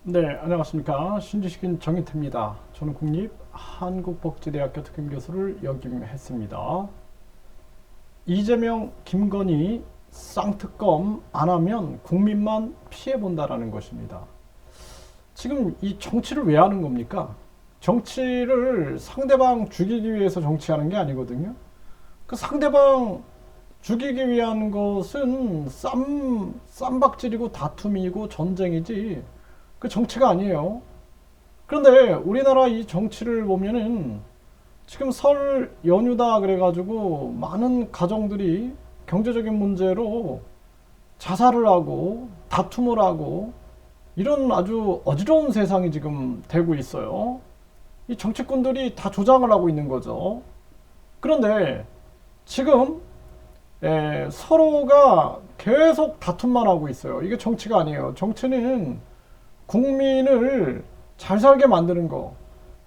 네, 안녕하십니까. 신지식인 정인태입니다. 저는 국립한국복지대학교 특임교수를 역임했습니다. 이재명, 김건희 쌍특검 안 하면 국민만 피해본다라는 것입니다. 지금 이 정치를 왜 하는 겁니까? 정치를 상대방 죽이기 위해서 정치하는 게 아니거든요. 그 상대방 죽이기 위한 것은 쌈박질이고 다툼이고 전쟁이지 그 정치가 아니에요. 그런데 우리나라 이 정치를 보면은 지금 설 연휴다 그래가지고 많은 가정들이 경제적인 문제로 자살을 하고 다툼을 하고 이런 아주 어지러운 세상이 지금 되고 있어요. 이 정치꾼들이 다 조장을 하고 있는 거죠. 그런데 지금 서로가 계속 다툼만 하고 있어요. 이게 정치가 아니에요. 정치는 국민을 잘 살게 만드는 거,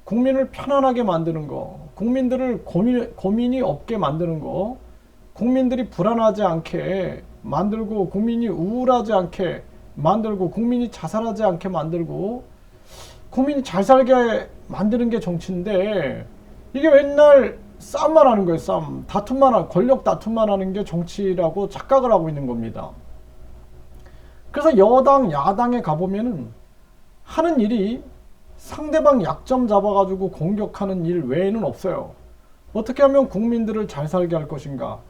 국민을 편안하게 만드는 거, 국민들을 고민이 없게 만드는 거, 국민들이 불안하지 않게 만들고, 국민이 우울하지 않게 만들고, 국민이 자살하지 않게 만들고, 국민이 잘 살게 만드는 게 정치인데, 이게 맨날 싸움만 하는 거예요, 싸움. 다툼만 하는, 권력 다툼만 하는 게 정치라고 착각을 하고 있는 겁니다. 그래서 여당, 야당에 가보면은 하는 일이 상대방 약점 잡아가지고 공격하는 일 외에는 없어요. 어떻게 하면 국민들을 잘 살게 할 것인가.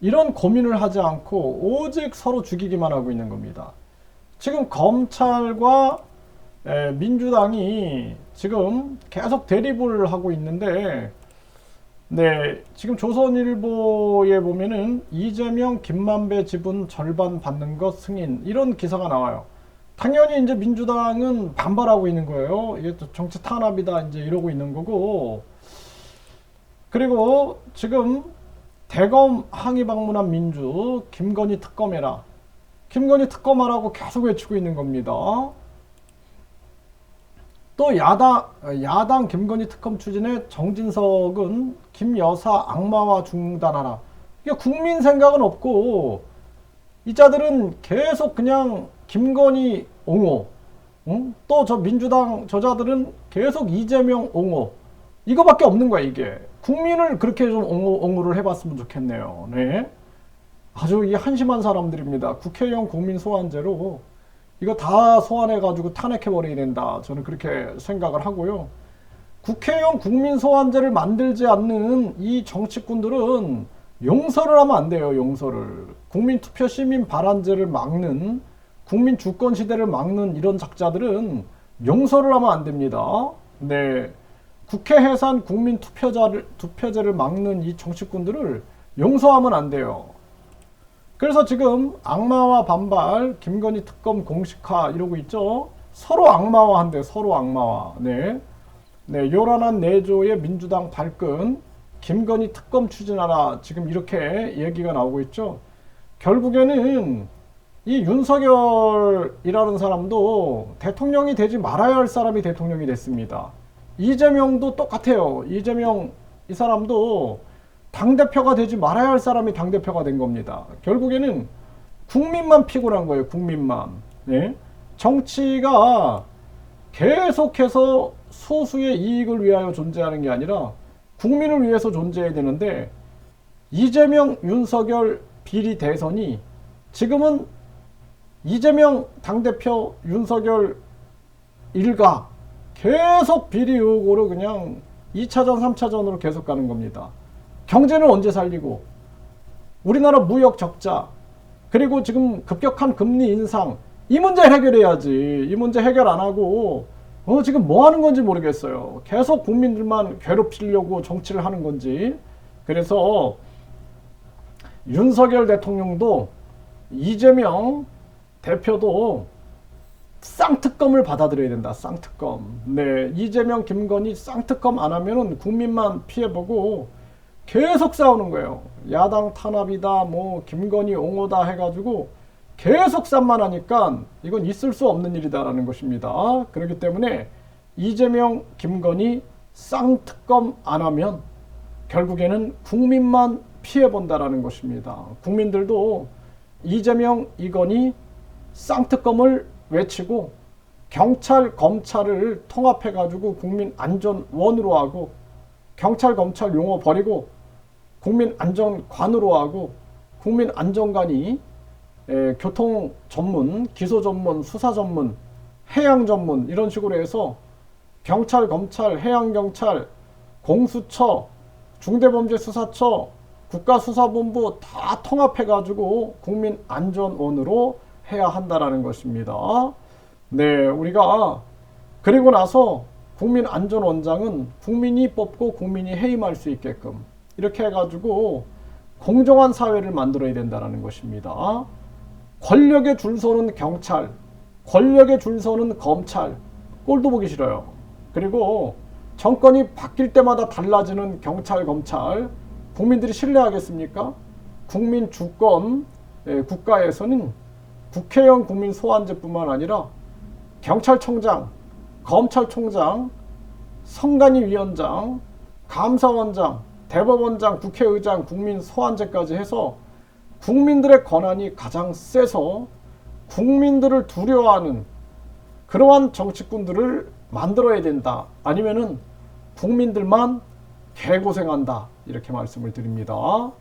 이런 고민을 하지 않고 오직 서로 죽이기만 하고 있는 겁니다. 지금 검찰과 민주당이 지금 계속 대립을 하고 있는데, 네, 지금 조선일보에 보면은 이재명, 김만배 지분 절반 받는 것 승인 이런 기사가 나와요. 당연히 이제 민주당은 반발하고 있는 거예요. 이게 또 정치 탄압이다 이제 이러고 있는 거고. 그리고 지금 대검 항의 방문한 민주 김건희 특검해라. 김건희 특검하라고 계속 외치고 있는 겁니다. 또 야당 김건희 특검 추진에 정진석은 김 여사 악마화 중단하라. 이게 국민 생각은 없고 이 자들은 계속 그냥 김건희 옹호, 응? 또 저 민주당 저자들은 계속 이재명 옹호. 이거밖에 없는 거야 이게. 국민을 그렇게 좀 옹호를 해봤으면 좋겠네요. 네. 아주 이 한심한 사람들입니다. 국회의원 국민 소환제로 이거 다 소환해가지고 탄핵해버려야 된다. 저는 그렇게 생각을 하고요. 국회의원 국민 소환제를 만들지 않는 이 정치꾼들은 용서를 하면 안 돼요. 용서를. 국민투표 시민 발안제를 막는, 국민 주권 시대를 막는 이런 작자들은 용서를 하면 안 됩니다. 네. 국회 해산 국민 투표제를 막는 이 정치꾼들을 용서하면 안 돼요. 그래서 지금 악마와 반발, 김건희 특검 공식화 이러고 있죠. 서로 악마화한대, 서로 악마화. 네. 네, 요란한 내조의 민주당 발끈, 김건희 특검 추진하라. 지금 이렇게 얘기가 나오고 있죠. 결국에는 이 윤석열이라는 사람도 대통령이 되지 말아야 할 사람이 대통령이 됐습니다. 이재명도 똑같아요. 이재명 이 사람도 당대표가 되지 말아야 할 사람이 당대표가 된 겁니다. 결국에는 국민만 피곤한 거예요. 국민만. 네? 정치가 계속해서 소수의 이익을 위하여 존재하는 게 아니라 국민을 위해서 존재해야 되는데 이재명, 윤석열 비리 대선이 지금은 이재명 당대표, 윤석열 일가 계속 비리 의혹으로 그냥 2차전, 3차전으로 계속 가는 겁니다. 경제는 언제 살리고 우리나라 무역 적자 그리고 지금 급격한 금리 인상 이 문제 해결해야지. 이 문제 해결 안 하고 지금 뭐 하는 건지 모르겠어요. 계속 국민들만 괴롭히려고 정치를 하는 건지. 그래서 윤석열 대통령도 이재명 대표도 쌍특검을 받아들여야 된다. 쌍특검. 네, 이재명, 김건희 쌍특검 안 하면은 국민만 피해보고 계속 싸우는 거예요. 야당 탄압이다, 뭐 김건희 옹호다 해가지고 계속 쌈만 하니까 이건 있을 수 없는 일이다라는 것입니다. 그렇기 때문에 이재명, 김건희 쌍특검 안 하면 결국에는 국민만 피해본다라는 것입니다. 국민들도 이재명, 이건희 쌍특검을 외치고 경찰, 검찰을 통합해가지고 국민안전원으로 하고, 경찰, 검찰 용어 버리고 국민안전관으로 하고, 국민안전관이 교통 전문, 기소 전문, 수사 전문, 해양 전문 이런 식으로 해서 경찰, 검찰, 해양경찰, 공수처, 중대범죄수사처, 국가수사본부 다 통합해가지고 국민안전원으로 해야 한다라는 것입니다. 네, 우리가 그리고 나서 국민안전원장은 국민이 뽑고 국민이 해임할 수 있게끔 이렇게 해가지고 공정한 사회를 만들어야 된다는 것입니다. 권력에 줄 서는 경찰, 권력에 줄 서는 검찰, 꼴도 보기 싫어요. 그리고 정권이 바뀔 때마다 달라지는 경찰, 검찰, 국민들이 신뢰하겠습니까? 국민 주권 국가에서는 국회의원 국민 소환제뿐만 아니라 경찰청장, 검찰총장, 선관위위원장, 감사원장, 대법원장, 국회의장, 국민 소환제까지 해서 국민들의 권한이 가장 세서 국민들을 두려워하는 그러한 정치꾼들을 만들어야 된다. 아니면은 국민들만 개고생한다. 이렇게 말씀을 드립니다.